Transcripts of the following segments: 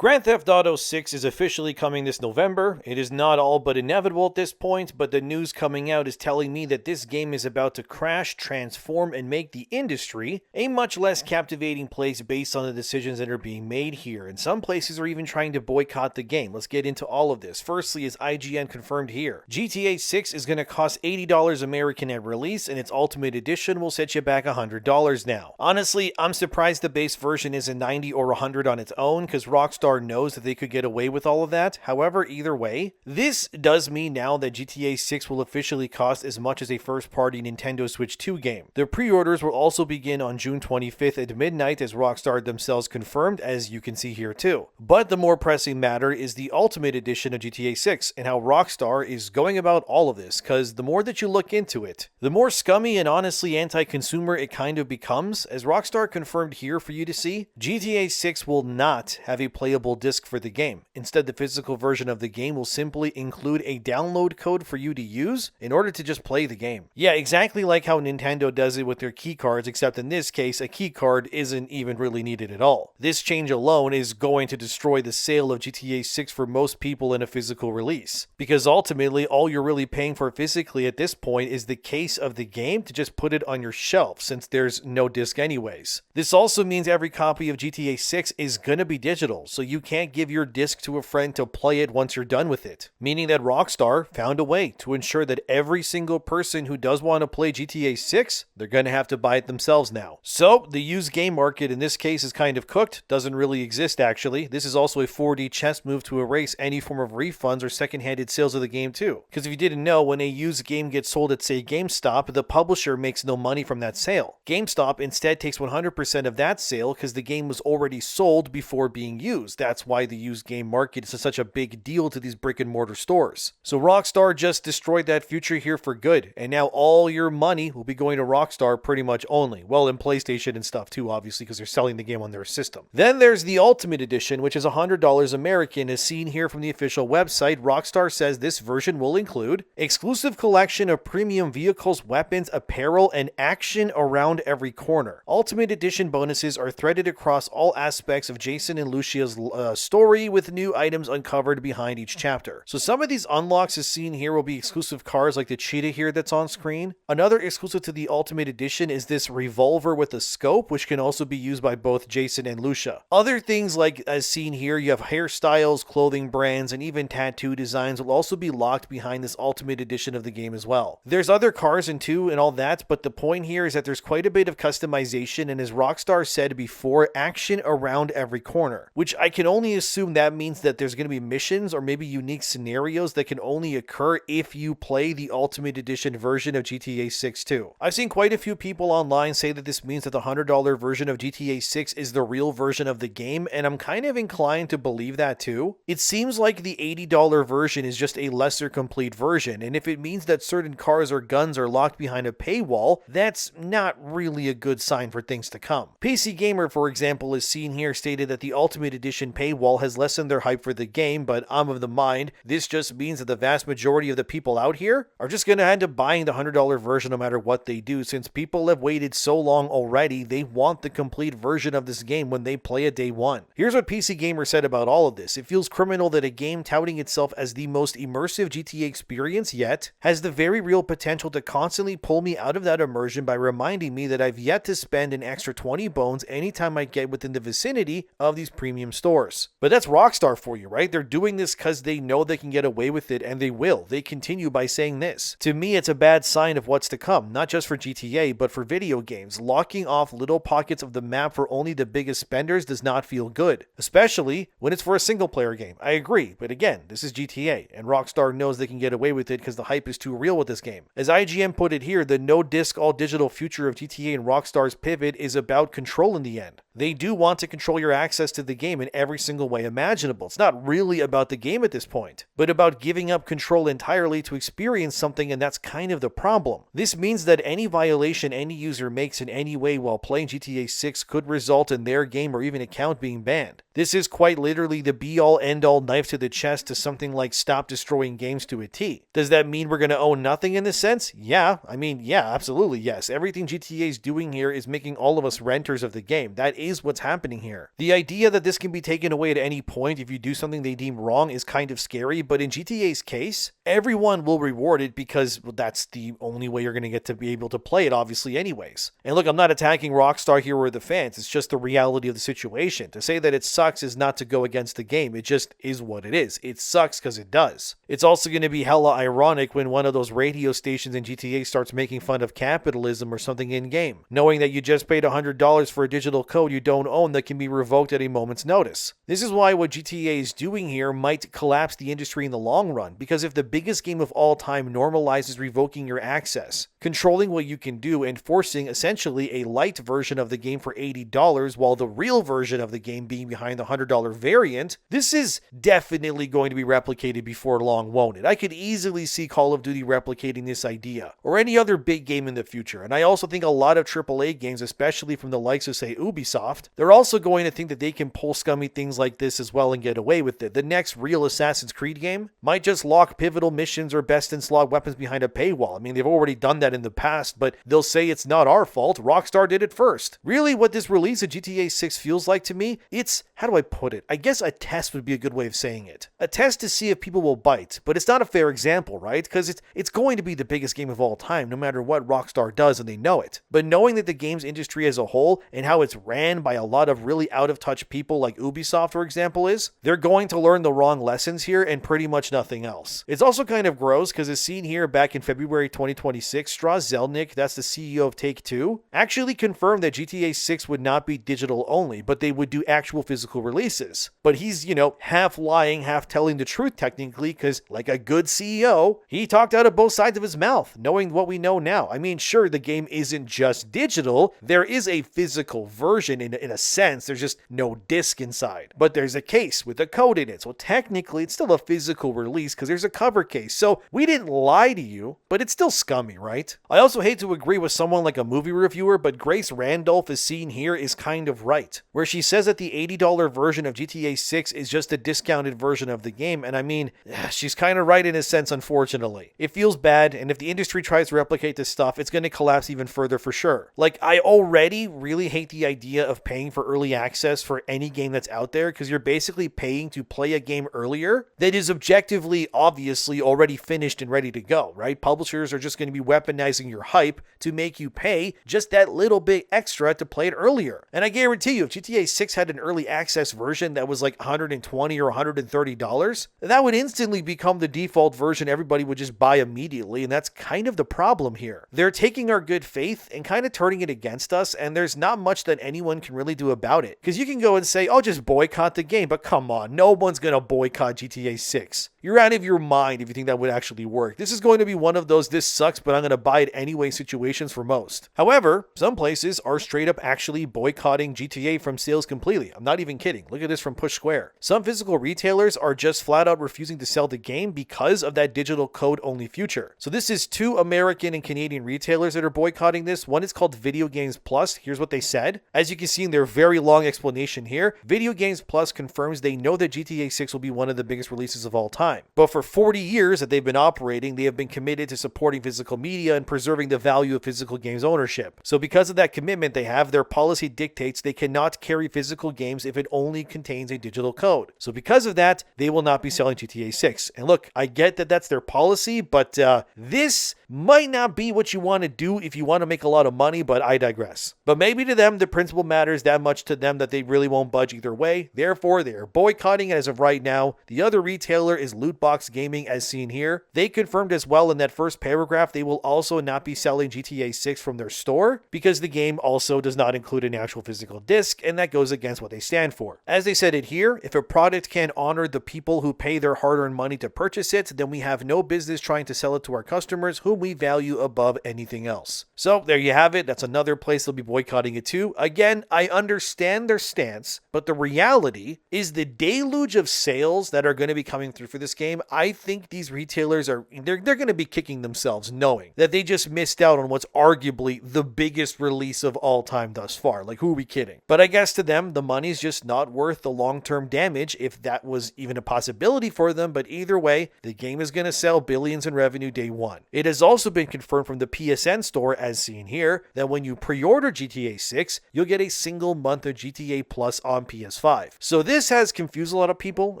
Grand Theft Auto 6 is officially coming this November. It is not all but inevitable at this point, but the news coming out is telling me that this game is about to crash, transform, and make the industry a much less captivating place based on the decisions that are being made here. And some places are even trying to boycott the game. Let's get into all of this. Firstly, as IGN confirmed here, GTA 6 is going to cost $80 American at release, and its Ultimate Edition will set you back $100 now. Honestly, I'm surprised the base version isn't $90 or $100 on its own, because Rockstar knows that they could get away with all of that. However, either way, this does mean now that GTA 6 will officially cost as much as a first-party Nintendo Switch 2 game. The pre-orders will also begin on June 25th at midnight, as Rockstar themselves confirmed, as you can see here too. But the more pressing matter is the Ultimate Edition of GTA 6 and how Rockstar is going about all of this, because the more that you look into it, the more scummy and honestly anti-consumer it kind of becomes. As Rockstar confirmed here for you to see, GTA 6 will not have a playable disc for the game. Instead, the physical version of the game will simply include a download code for you to use in order to just play the game. Yeah, exactly like how Nintendo does it with their key cards, except in this case, a key card isn't even really needed at all. This change alone is going to destroy the sale of GTA 6 for most people in a physical release, because ultimately all you're really paying for physically at this point is the case of the game to just put it on your shelf, since there's no disc anyways. This also means every copy of GTA 6 is gonna be digital, so you can't give your disc to a friend to play it once you're done with it. Meaning that Rockstar found a way to ensure that every single person who does want to play GTA 6, they're gonna have to buy it themselves now. So the used game market in this case is kind of cooked, doesn't really exist actually. This is also a 4D chess move to erase any form of refunds or second-handed sales of the game too. Because if you didn't know, when a used game gets sold at say GameStop, the publisher makes no money from that sale. GameStop instead takes 100% of that sale because the game was already sold before being used. That's why the used game market is such a big deal to these brick and mortar stores. So Rockstar just destroyed that future here for good, and now all your money will be going to Rockstar pretty much only. Well, in PlayStation and stuff too, obviously, because they're selling the game on their system. Then there's the Ultimate Edition, which is $100 American. As seen here from the official website, Rockstar says this version will include exclusive collection of premium vehicles, weapons, apparel, and action around every corner. Ultimate Edition bonuses are threaded across all aspects of Jason and Lucia's story, with new items uncovered behind each chapter. So some of these unlocks as seen here will be exclusive cars like the cheetah here that's on screen. Another exclusive to the Ultimate Edition is this revolver with a scope, which can also be used by both Jason and Lucia. Other things like as seen here, you have hairstyles, clothing brands, and even tattoo designs will also be locked behind this Ultimate Edition of the game as well. There's other cars and all that, but the point here is that there's quite a bit of customization, and as Rockstar said before, action around every corner, which I can only assume that means that there's going to be missions or maybe unique scenarios that can only occur if you play the Ultimate Edition version of GTA 6 too. I've seen quite a few people online say that this means that the $100 version of GTA 6 is the real version of the game, and I'm kind of inclined to believe that too. It seems like the $80 version is just a lesser complete version, and if it means that certain cars or guns are locked behind a paywall, that's not really a good sign for things to come. PC Gamer, for example, as seen here, stated that the Ultimate Edition paywall has lessened their hype for the game, but I'm of the mind this just means that the vast majority of the people out here are just going to end up buying the $100 version no matter what they do, since people have waited so long already. They want the complete version of this game when they play it day one. Here's what PC Gamer said about all of this. It feels criminal that a game touting itself as the most immersive GTA experience yet has the very real potential to constantly pull me out of that immersion by reminding me that I've yet to spend an extra 20 bones anytime I get within the vicinity of these premium stores. But that's Rockstar for you, right? They're doing this because they know they can get away with it, and they will. They continue by saying this. To me, it's a bad sign of what's to come, not just for GTA, but for video games. Locking off little pockets of the map for only the biggest spenders does not feel good, especially when it's for a single-player game. I agree, but again, this is GTA, and Rockstar knows they can get away with it because the hype is too real with this game. As IGN put it here, the no-disc, all-digital future of GTA and Rockstar's pivot is about control in the end. They do want to control your access to the game in every single way imaginable. It's not really about the game at this point, but about giving up control entirely to experience something, and that's kind of the problem. This means that any violation any user makes in any way while playing GTA 6 could result in their game or even account being banned. This is quite literally the be-all end-all knife to the chest to something like stop destroying games to a T. Does that mean we're going to own nothing in this sense? Yeah, absolutely yes. Everything GTA is doing here is making all of us renters of the game. That is what's happening here. The idea that this can be taken taken away at any point if you do something they deem wrong is kind of scary, but in GTA's case, everyone will reward it because that's the only way you're going to get to be able to play it, obviously, anyways. And look, I'm not attacking Rockstar here or the fans, it's just the reality of the situation. To say that it sucks is not to go against the game, it just is what it is. It sucks because it does. It's also going to be hella ironic when one of those radio stations in GTA starts making fun of capitalism or something in-game, knowing that you just paid $100 for a digital code you don't own that can be revoked at a moment's notice. This is why what GTA is doing here might collapse the industry in the long run, because if the biggest game of all time normalizes revoking your access, controlling what you can do, and forcing essentially a light version of the game for $80 while the real version of the game being behind the $100 variant, this is definitely going to be replicated before long, won't it? I could easily see Call of Duty replicating this idea, or any other big game in the future, and I also think a lot of AAA games, especially from the likes of, say, Ubisoft, they're also going to think that they can pull scummy things like this as well and get away with it. The next real Assassin's Creed game might just lock pivotal missions or best-in-slot weapons behind a paywall. I mean, they've already done that in the past, but they'll say it's not our fault, Rockstar did it first. Really, what this release of GTA 6 feels like to me, it's, how do I put it? I guess a test would be a good way of saying it. A test to see if people will bite, but it's not a fair example, right? Because it's going to be the biggest game of all time, no matter what Rockstar does, and they know it. But knowing that the games industry as a whole, and how it's ran by a lot of really out-of-touch people like Ubisoft, for example, is, they're going to learn the wrong lessons here and pretty much nothing else. It's also kind of gross because as seen here back in February 2026, Strauss Zelnick, that's the CEO of Take-Two, actually confirmed that GTA 6 would not be digital only, but they would do actual physical releases. But he's, half lying, half telling the truth technically, because like a good CEO, he talked out of both sides of his mouth, knowing what we know now. I mean, sure, the game isn't just digital, there is a physical version in a sense, there's just no disc inside. But there's a case with a code in it, so technically it's still a physical release because there's a cover case. So we didn't lie to you, but it's still scummy, right? I also hate to agree with someone like a movie reviewer, but Grace Randolph as seen here is kind of right, where she says that the $80 version of GTA 6 is just a discounted version of the game, and I mean, she's kind of right in a sense, unfortunately. It feels bad, and if the industry tries to replicate this stuff, it's going to collapse even further for sure. Like, I already really hate the idea of paying for early access for any game that's out there, because you're basically paying to play a game earlier that is objectively, obviously, already finished and ready to go, right? Publishers are just going to be weaponizing your hype to make you pay just that little bit extra to play it earlier. And I guarantee you, if GTA 6 had an early access version that was like $120 or $130, that would instantly become the default version everybody would just buy immediately, and that's kind of the problem here. They're taking our good faith and kind of turning it against us, and there's not much that anyone can really do about it. Because you can go and say, oh, just boycott the game, but come on, no one's going to boycott GTA 6. You're out of your mind if you think that would actually work. This is going to be one of those this sucks, but I'm going to buy it anyway situations for most. However, some places are straight up actually boycotting GTA from sales completely. I'm not even kidding. Look at this from Push Square. Some physical retailers are just flat out refusing to sell the game because of that digital code only future. So this is 2 American and Canadian retailers that are boycotting this. One is called Video Games Plus. Here's what they said. As you can see in their very long explanation here, Video Games Plus confirms they know that GTA 6 will be one of the biggest releases of all time. But for 40 years that they've been operating, they have been committed to supporting physical media and preserving the value of physical games ownership. So because of that commitment they have, their policy dictates they cannot carry physical games if it only contains a digital code. So because of that, they will not be selling GTA 6. And look, I get that that's their policy, but this might not be what you want to do if you want to make a lot of money, but I digress. But maybe to them, the principle matters that much to them that they really won't budge either way. Therefore, they are boycotting it as of right now. The other retailer is Lootbox Gaming, as seen here. They confirmed as well in that first paragraph they will also not be selling GTA 6 from their store because the game also does not include an actual physical disc, and that goes against what they stand for. As they said it here, if a product can't honor the people who pay their hard-earned money to purchase it, then we have no business trying to sell it to our customers whom we value above anything else. So there you have it. That's another place they'll be boycotting it too. Again, I understand their stance, but the reality is the deluge of sales that are going to be coming through for this this game, I think these retailers they're going to be kicking themselves knowing that they just missed out on what's arguably the biggest release of all time thus far. Like, who are we kidding? But I guess to them, the money's just not worth the long-term damage if that was even a possibility for them. But either way, the game is going to sell billions in revenue day one. It has also been confirmed from the PSN store, as seen here, that when you pre-order GTA 6, you'll get a single month of GTA Plus on PS5. So this has confused a lot of people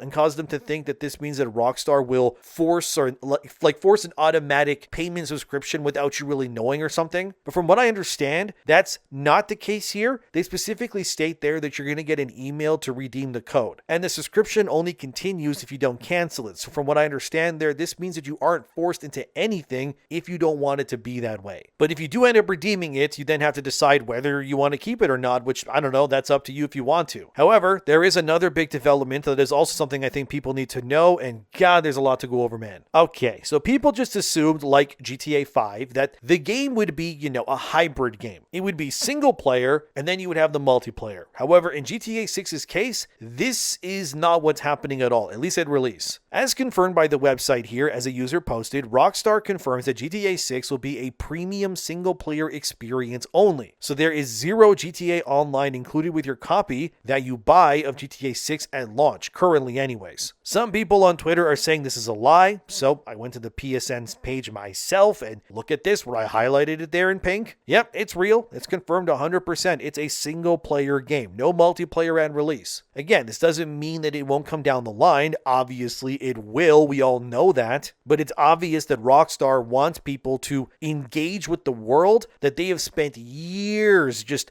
and caused them to think that this means that Rockstar will force an automatic payment subscription without you really knowing or something. But from what I understand, that's not the case here. They specifically state there that you're going to get an email to redeem the code, and the subscription only continues if you don't cancel it. So from what I understand there, this means that you aren't forced into anything if you don't want it to be that way. But if you do end up redeeming it, you then have to decide whether you want to keep it or not, which I don't know, that's up to you if you want to. However, there is another big development that is also something I think people need to know, and God, there's a lot to go over, man. Okay, so people just assumed, like GTA 5, that the game would be, a hybrid game. It would be single player, and then you would have the multiplayer. However, in GTA 6's case, this is not what's happening at all, at least at release. As confirmed by the website here, as a user posted, Rockstar confirms that GTA 6 will be a premium single player experience only. So there is zero GTA Online included with your copy that you buy of GTA 6 at launch, currently anyways. Some people on Twitter are saying this is a lie, so I went to the PSN's page myself and look at this where I highlighted it there in pink. Yep, it's real. It's confirmed 100%. It's a single player game, no multiplayer and release. Again, this doesn't mean that it won't come down the line. Obviously it will, we all know that, but it's obvious that Rockstar wants people to engage with the world that they have spent years just,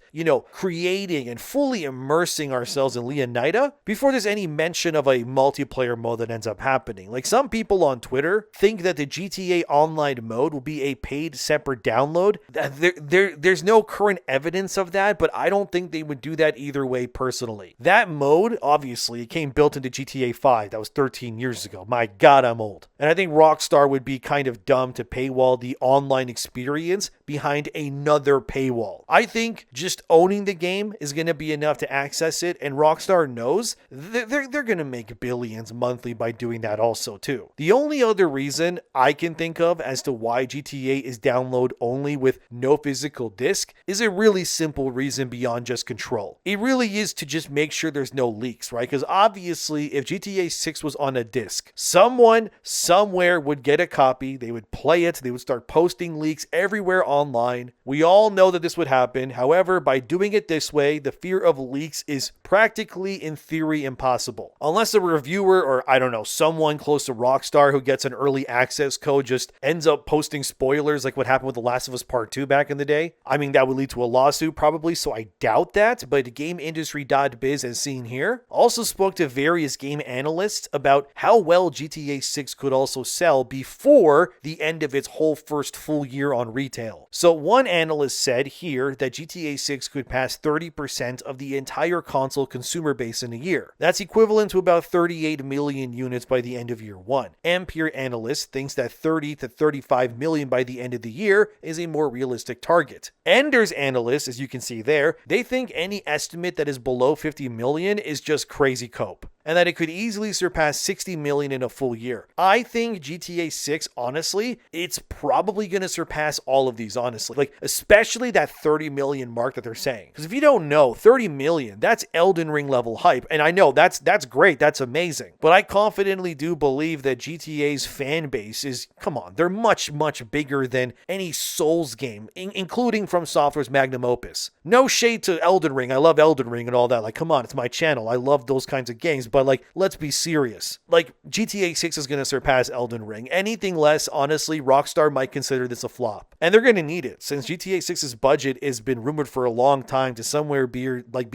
creating and fully immersing ourselves in Leonida before there's any mention of a multiplayer mode that ends up happening. Like, some people on Twitter think that the GTA Online mode will be a paid separate download. There's no current evidence of that, but I don't think they would do that either way personally. That mode, obviously, came built into GTA 5. That was 13 years ago. My God, I'm old. And I think Rockstar would be kind of dumb to paywall the online experience behind another paywall. I think just owning the game is going to be enough to access it, and Rockstar knows they're going to make billions monthly by doing that also too. The only other reason I can think of as to why GTA is download only with no physical disc is a really simple reason beyond just control. It really is to just make sure there's no leaks, right? Because obviously if GTA 6 was on a disc, someone somewhere would get a copy, they would play it, they would start posting leaks everywhere online. We all know that this would happen. However, by doing it this way, the fear of leaks is practically, in theory, impossible. Unless a reviewer or, I don't know, someone close to Rockstar who gets an early access code just ends up posting spoilers like what happened with The Last of Us Part 2 back in the day. I mean, that would lead to a lawsuit probably, so I doubt that, but GameIndustry.biz, as seen here, also spoke to various game analysts about how well GTA 6 could also sell before the end of its whole first full year on retail. So one analyst said here that GTA 6 could pass 30% of the entire console consumer base in a year. That's equivalent to about 38 million units by the end of year one. Ampere Analyst thinks that 30 to 35 million by the end of the year is a more realistic target. Ender's Analyst, as you can see there, they think any estimate that is below 50 million is just crazy cope, and that it could easily surpass 60 million in a full year. I think GTA 6, honestly, it's probably going to surpass all of these, honestly. Like, especially that 30 million mark that they're saying. Because if you don't know, 30 million, that's Elden Ring level hype. And I know that's great, that's amazing. But I confidently do believe that GTA's fan base is, come on, they're much, much bigger than any Souls game, including From Software's magnum opus. No shade to Elden Ring. I love Elden Ring and all that. Like, come on, it's my channel. I love those kinds of games. But like, let's be serious. Like, GTA 6 is going to surpass Elden Ring. Anything less, honestly, Rockstar might consider this a flop. And they're going to need it, since GTA 6's budget has been rumored for a long time to somewhere be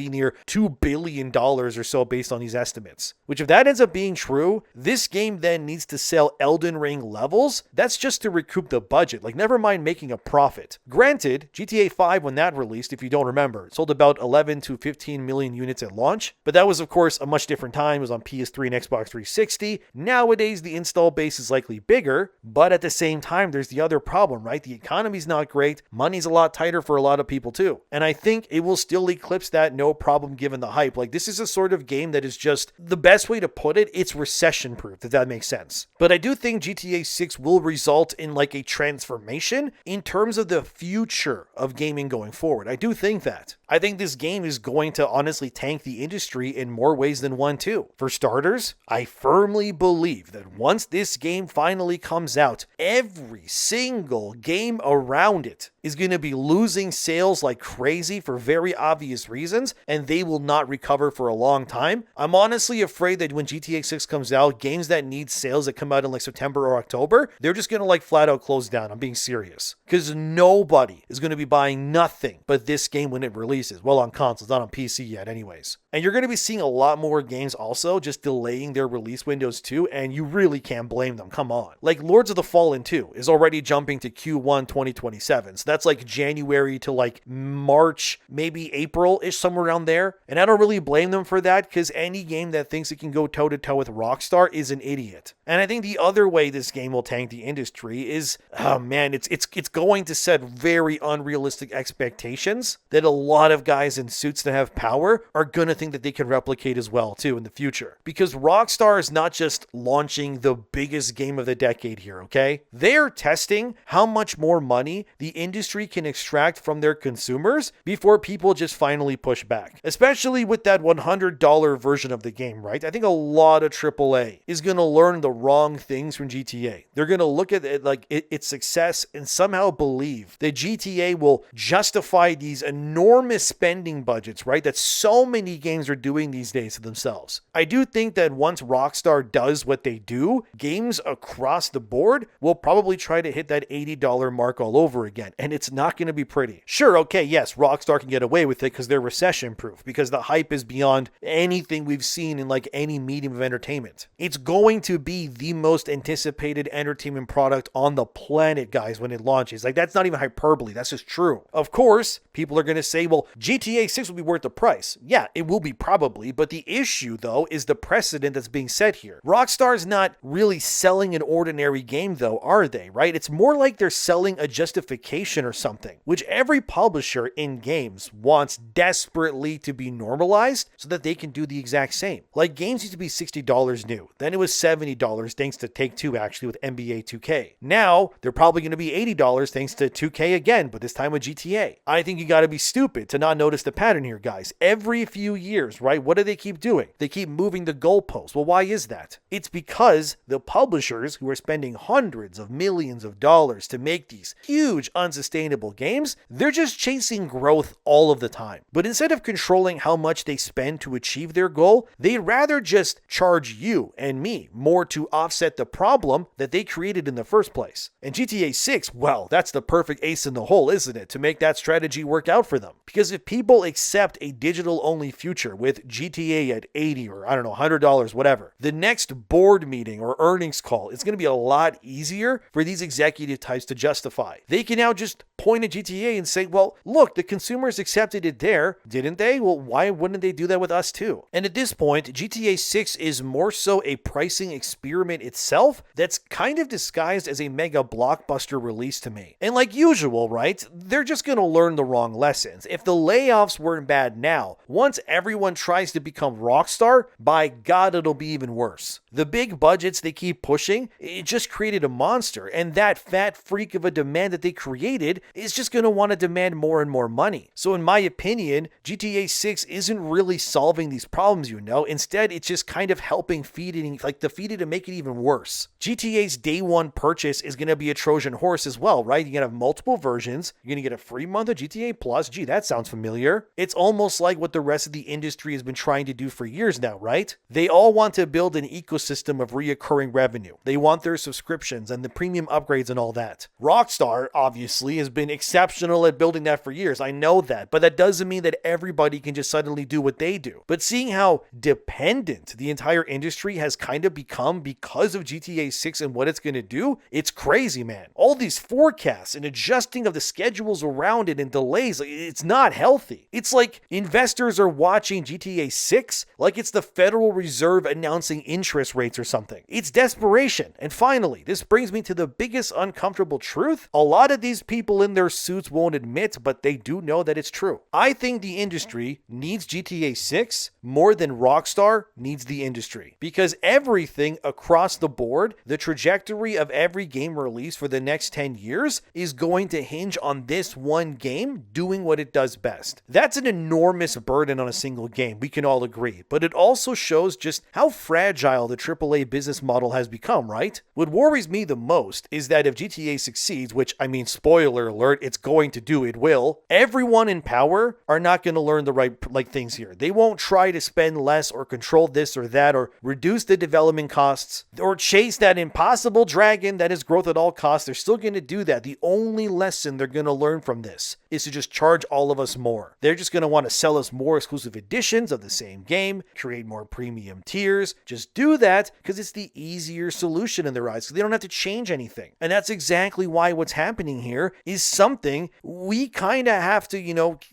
near $2 billion or so based on these estimates. Which, if that ends up being true, this game then needs to sell Elden Ring levels. That's just to recoup the budget. Like, never mind making a profit. Granted, GTA 5, when that released, if you don't remember, sold about 11 to 15 million units at launch. But that was, of course, a much different time. time it was on PS3 and Xbox 360. Nowadays, the install base is likely bigger, but at the same time, there's the other problem, right? The economy's not great. Money's a lot tighter for a lot of people too. And I think it will still eclipse that, no problem, given the hype. Like, this is a sort of game that is just, the best way to put it, it's recession proof, if that makes sense. But I do think GTA 6 will result in like a transformation in terms of the future of gaming going forward. I do think that. I think this game is going to honestly tank the industry in more ways than one too. For starters, I firmly believe that once this game finally comes out, every single game around it is going to be losing sales like crazy for very obvious reasons, and they will not recover for a long time. I'm honestly afraid that when GTA 6 comes out, games that need sales that come out in like September or October, they're just going to like flat out close down. I'm being serious. Because nobody is going to be buying nothing but this game when it releases. Well, on consoles, not on PC yet anyways. And you're going to be seeing a lot more games also just delaying their release windows too, and you really can't blame them. Come on. Like Lords of the Fallen 2 is already jumping to Q1 2027. So that's like January to like March, maybe April-ish, somewhere around there. And I don't really blame them for that, because any game that thinks it can go toe-to-toe with Rockstar is an idiot. And I think the other way this game will tank the industry is, oh man, it's going to set very unrealistic expectations that a lot of guys in suits that have power are going to think that they can replicate as well too in the future. Because Rockstar is not just launching the biggest game of the decade here, okay? They're testing how much more money the industry can extract from their consumers before people just finally push back. Especially with that $100 version of the game, right? I think a lot of AAA is going to learn the wrong things from GTA. They're going to look at it like its success and somehow believe that GTA will justify these enormous spending budgets, right? That so many games are doing these days to themselves. I do think that once Rockstar does what they do, games across the board will probably try to hit that $80 mark all over again, and it's not going to be pretty. Sure, okay, yes, Rockstar can get away with it because they're recession proof, because the hype is beyond anything we've seen in like any medium of entertainment. It's going to be the most anticipated entertainment product on the planet, guys, when it launches. Like, that's not even hyperbole, that's just true. Of course, people are going to say, well, GTA 6 will be worth the price. Yeah, it will be probably, but the issue though is the precedent that's being set here. Rockstar's not really selling an ordinary game though, are they, right? It's more like they're selling a justification or something, which every publisher in games wants desperately to be normalized so that they can do the exact same. Like, games used to be $60 new, then it was $70 thanks to Take-Two actually with NBA 2K. Now, they're probably going to be $80 thanks to 2K again, but this time with GTA. I think you got to be stupid to not notice the pattern here, guys. Every few years, right, what do they keep doing? They keep moving the goalposts. Well, why is that? It's because the publishers who are spending hundreds of millions of dollars to make these huge unsustainable games, they're just chasing growth all of the time. But instead of controlling how much they spend to achieve their goal, they'd rather just charge you and me more to offset the problem that they created in the first place. And GTA 6, well, that's the perfect ace in the hole, isn't it, to make that strategy work out for them? Because if people accept a digital-only future with GTA at $80 or, I don't know, $100, whatever, the next board meeting or earnings call is going to be a lot easier for these executive types to justify. They can now just point at GTA and say, well, look, the consumers accepted it there, didn't they? Well, why wouldn't they do that with us too? And at this point, GTA 6 is more so a pricing experiment itself that's kind of disguised as a mega blockbuster release to me. And like usual, right, they're just going to learn the wrong lessons. If the layoffs weren't bad now, once everyone tries to become Rockstar, by God, it'll be even worse. The big budgets they keep pushing, it just created a monster, and that fat freak of a demand that they created is just going to want to demand more and more money. So in my opinion, GTA 6 isn't really solving these problems, you know. Instead, it's just kind of helping feed it and make it even worse. GTA's day one purchase is going to be a Trojan horse as well, right? You're going to have multiple versions. You're going to get a free month of GTA Plus. Gee, that sounds familiar. It's almost like what the rest of the industry has been trying to do for years now, right? They all want to build an ecosystem of reoccurring revenue. They want their subscriptions and the premium upgrades and all that. Rockstar, obviously, obviously has been exceptional at building that for years. I know that, but that doesn't mean that everybody can just suddenly do what they do. But seeing how dependent the entire industry has kind of become because of GTA 6 and what it's going to do, it's crazy, man. All these forecasts and adjusting of the schedules around it and delays, it's not healthy. It's like investors are watching GTA 6 like it's the Federal Reserve announcing interest rates or something. It's desperation. And finally, this brings me to the biggest uncomfortable truth a lot of these people in their suits won't admit, but they do know that it's true. I think the industry needs GTA 6 more than Rockstar needs the industry, because everything across the board, the trajectory of every game release for the next 10 years is going to hinge on this one game doing what it does best. That's an enormous burden on a single game, we can all agree, but it also shows just how fragile the AAA business model has become, right? What worries me the most is that if GTA succeeds, which, I mean, spoiler alert, it's going to do, it will, everyone in power are not going to learn the right things here. They won't try to spend less or control this or that or reduce the development costs or chase that impossible dragon that is growth at all costs. They're still going to do that. The only lesson they're going to learn from this is to just charge all of us more. They're just going to want to sell us more exclusive editions of the same game, create more premium tiers. Just do that because it's the easier solution in their eyes, so they don't have to change anything. And that's exactly why what's happening here is something we kind of have to,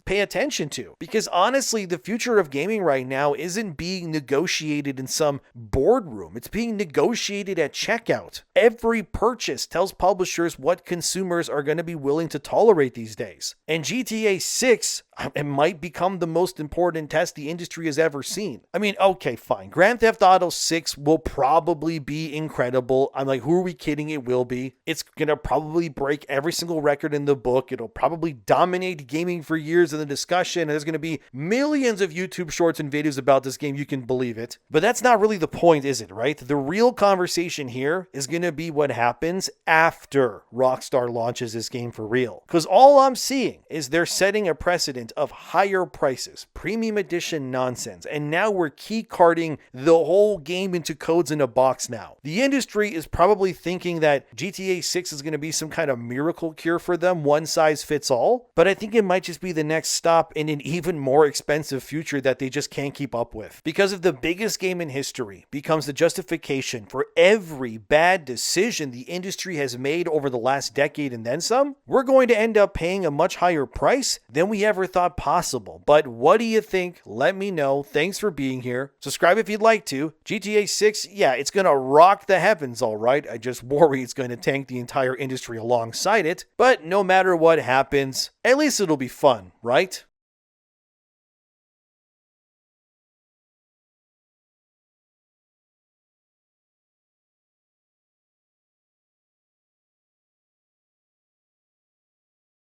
pay attention to. Because honestly, the future of gaming right now isn't being negotiated in some boardroom. It's being negotiated at checkout. Every purchase tells publishers what consumers are going to be willing to tolerate these days. And GTA 6, it might become the most important test the industry has ever seen. I mean, okay, fine. Grand Theft Auto 6 will probably be incredible. I'm like, who are we kidding? It will be. It's going to probably break every single record in the book. It'll probably dominate gaming for years in the discussion. And there's going to be millions of YouTube shorts and videos about this game. You can believe it. But that's not really the point, is it, right? The real conversation here is going to be what happens after Rockstar launches this game for real. Because all I'm seeing is they're setting a precedent of higher prices, premium edition nonsense, and now we're key carding the whole game into codes in a box now. The industry is probably thinking that GTA 6 is going to be some kind of miracle cure for them, one size fits all, but I think it might just be the next stop in an even more expensive future that they just can't keep up with. Because if the biggest game in history becomes the justification for every bad decision the industry has made over the last decade and then some, we're going to end up paying a much higher price than we ever thought possible. But what do you think? Let me know. Thanks for being here. Subscribe if you'd like to. GTA 6, yeah, it's going to rock the heavens, all right. I just worry it's going to tank the entire industry alongside it. But no matter what happens, at least it'll be fun, right?